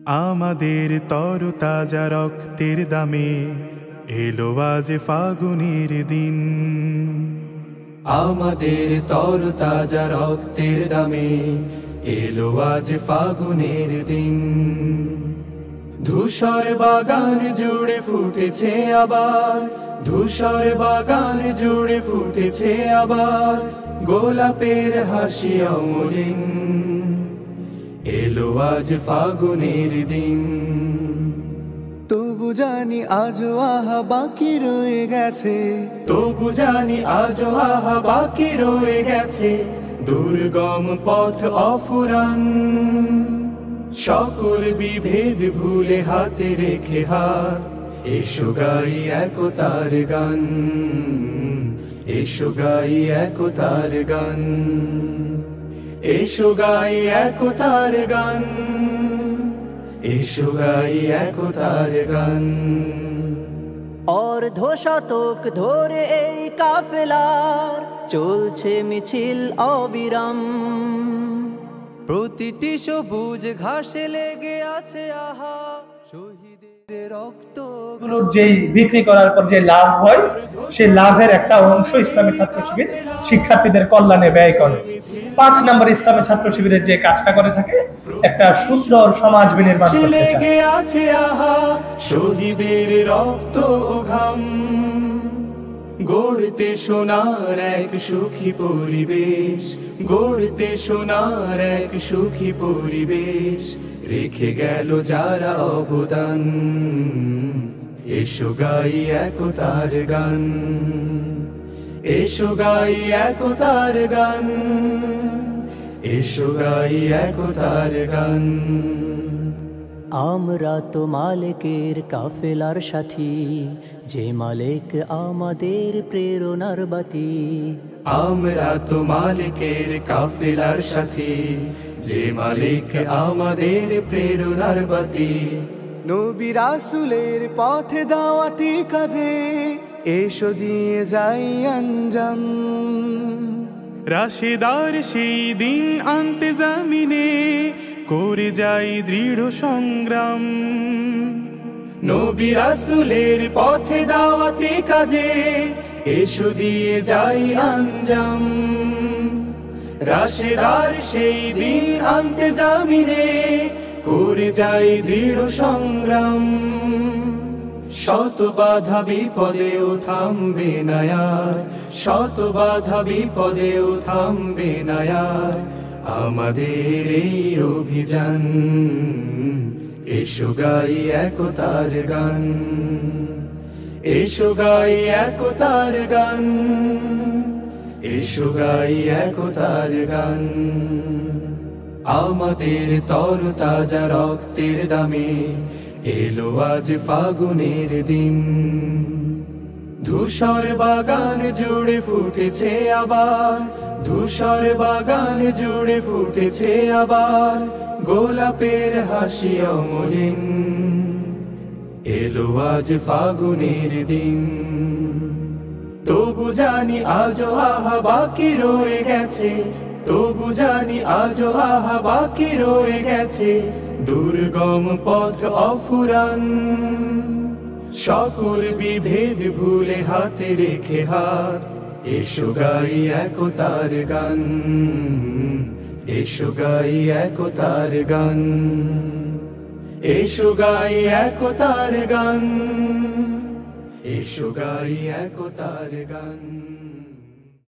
আমাদের তরতাজা রক্তের দামে এলো আজ ফাগুনের দিন। আমাদের তরতাজা রক্তের দামে এলো আজ ফাগুনের দিন। ধূসর বাগান জুড়ে ফুটেছে আবার, ধূসর বাগান জুড়ে ফুটেছে আবার গোলাপের হাসি অমলিন। এলো আজ ফাগুনের দিন। তবু জানি আজও আহা বাকি রয়ে গেছে, তবু জানি আজও আহা বাকি রয়ে গেছে দুর্গম পথ অফুরান। সকল বিভেদ ভুলে হাতে রেখে হাত, এসো গাই একতার গান, এসো গাই একতার গান, এসো গাই একতার গান, এসো গাই একতার গান। অর্ধ শতক ধরে এই কাফেলার চলছে মিছিল অবিরাম। প্রতিটি সবুজ ঘাসে লেগে আছে আহা শহীদের রক্ত। যেই বিক্রি করার পর যে লাভ হয়, সেই লাভের একটা অংশ ইসলামী ছাত্র শিবির শিক্ষার্থীদের কল্যাণে ব্যয় করে। 5 নম্বর ইসলামী ছাত্র শিবিরের যে কাজটা করে থাকে, একটা সুন্দর সমাজ বিনির্মাণ করতে চায়। লেগে আছে আহা শহীদের রক্ত ও ঘাম, গড়তে সোনার এক সুখী পরিবেশ, গড়তে সোনার এক সুখী পরিবেশ রেখে গেল যারা অবদান। এসো গাই একতার গান, এসো গাই একতার গান, এসো গাই একতার গান। আমরা তো মালিকের কাফেলার সাথী, যে মালিক আমাদের প্রেরণার বাতি। আমরা তো মালিকের কাফেলার সাথী, যে মালিক আমাদের প্রেরণার বাতি। নবী রাসূলের পথে দাওয়াতি কাজে এসো দিয়ে যাই আঞ্জাম। রাশেদার সেই দিন আনতে জামিনে করে যাই দৃঢ় সংগ্রাম। নবী রাসূলের পথে দাওয়াতি কাজে এসো দিয়ে যাই আঞ্জাম। রাশেদার সেই দিন আনতে জামিনে করে যাই দৃঢ় সংগ্রাম। শত বাধা বিপদেও থামবে না আর, শত বাধা বিপদেও থামবে না আর আমাদের এই অভিযান। এসো গাই একতার গান, এসো গাই একতার গান, এসো গাই একতার গান। আমাদের তরতাজা রক্তের দামে এলো আজ ফাগুনের দিন। ধূসর বাগান জুড়ে ফুটেছে আবার, ধূসর বাগান জুড়ে ফুটেছে আবার গোলাপের হাসি অমলিন। এলো আজ ফাগুনের দিন। তবু জানি আজও আহা বাকি রয়ে গেছে, তবু জানি আজও আহা বাকি রয়ে গেছে দুর্গম পথ অফুরান। সকল বিভেদ ভুলে হাতে রেখে হাত, এসো গাই একতার গান, এসো গাই একতার গান, এসো গাই একতার গান, এসো গাই একতার গান।